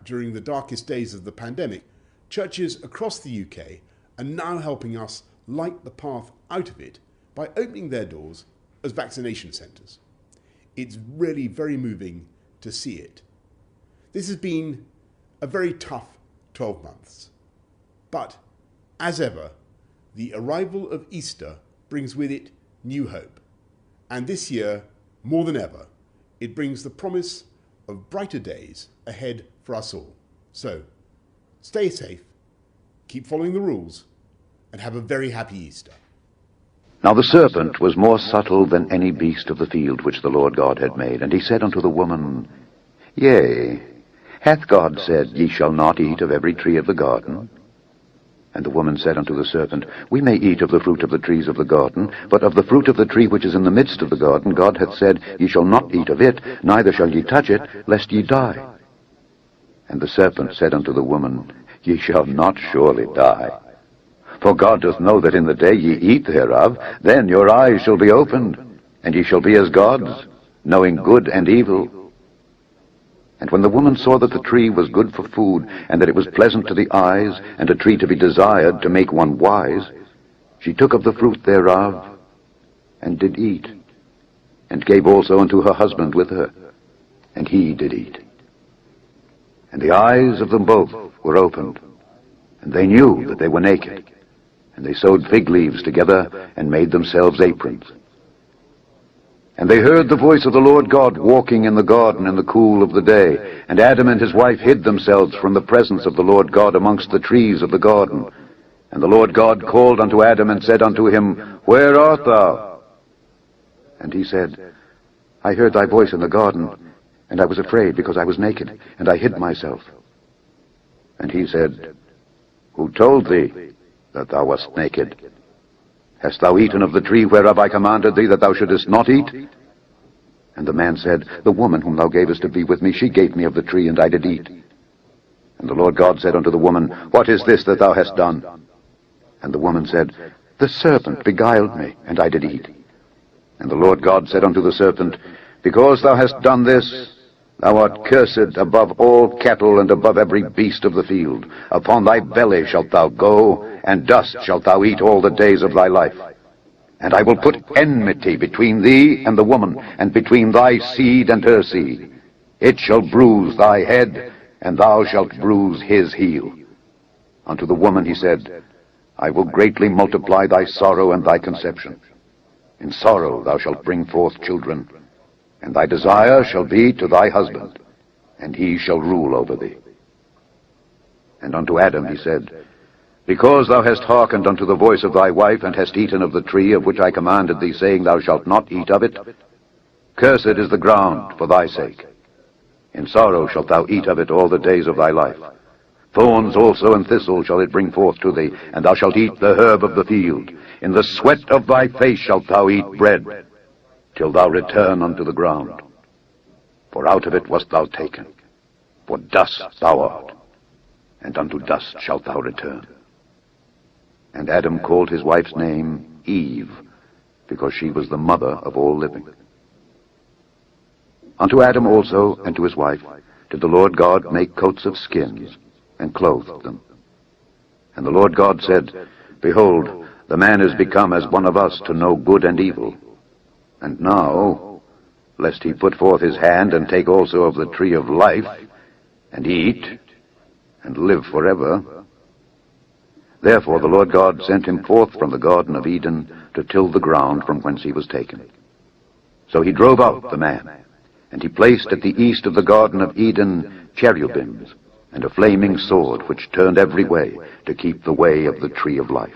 during the darkest days of the pandemic, churches across the UK are now helping us light the path out of it by opening their doors as vaccination centres. It's really very moving to see it. This has been a very tough 12 months. But, as ever, the arrival of Easter brings with it new hope. And this year, more than ever, it brings the promise of brighter days ahead for us all. So, stay safe, keep following the rules, and have a very happy Easter. Now the serpent was more subtle than any beast of the field which the Lord God had made. And he said unto the woman, Yea, hath God said, Ye shall not eat of every tree of the garden? And the woman said unto the serpent, We may eat of the fruit of the trees of the garden, but of the fruit of the tree which is in the midst of the garden, God hath said, Ye shall not eat of it, neither shall ye touch it, lest ye die. And the serpent said unto the woman, Ye shall not surely die. For God doth know that in the day ye eat thereof, then your eyes shall be opened, and ye shall be as gods, knowing good and evil. And when the woman saw that the tree was good for food, and that it was pleasant to the eyes, and a tree to be desired to make one wise, she took of the fruit thereof, and did eat, and gave also unto her husband with her, and he did eat. And the eyes of them both were opened, and they knew that they were naked. And they sewed fig leaves together, and made themselves aprons. And they heard the voice of the Lord God walking in the garden in the cool of the day. And Adam and his wife hid themselves from the presence of the Lord God amongst the trees of the garden. And the Lord God called unto Adam, and said unto him, Where art thou? And he said, I heard thy voice in the garden, and I was afraid, because I was naked, and I hid myself. And he said, Who told thee that thou wast naked? Hast thou eaten of the tree whereof I commanded thee that thou shouldest not eat? And the man said, The woman whom thou gavest to be with me, she gave me of the tree, and I did eat. And the Lord God said unto the woman, What is this that thou hast done? And the woman said, The serpent beguiled me, and I did eat. And the Lord God said unto the serpent, Because thou hast done this, thou art cursed above all cattle and above every beast of the field. Upon thy belly shalt thou go, and dust shalt thou eat all the days of thy life. And I will put enmity between thee and the woman, and between thy seed and her seed. It shall bruise thy head, and thou shalt bruise his heel. Unto the woman he said, I will greatly multiply thy sorrow and thy conception. In sorrow thou shalt bring forth children, and thy desire shall be to thy husband, and he shall rule over thee. And unto Adam he said, Because thou hast hearkened unto the voice of thy wife, and hast eaten of the tree of which I commanded thee, saying, Thou shalt not eat of it, cursed is the ground for thy sake. In sorrow shalt thou eat of it all the days of thy life. Thorns also and thistles shall it bring forth to thee, and thou shalt eat the herb of the field. In the sweat of thy face shalt thou eat bread, till thou return unto the ground. For out of it wast thou taken. For dust thou art, and unto dust shalt thou return. And Adam called his wife's name Eve, because she was the mother of all living. Unto Adam also and to his wife did the Lord God make coats of skins, and clothed them. And the Lord God said, Behold, the man is become as one of us to know good and evil. And now, lest he put forth his hand and take also of the tree of life, and eat, and live forever. Therefore the Lord God sent him forth from the Garden of Eden to till the ground from whence he was taken. So he drove out the man, and he placed at the east of the Garden of Eden cherubims, and a flaming sword which turned every way to keep the way of the tree of life.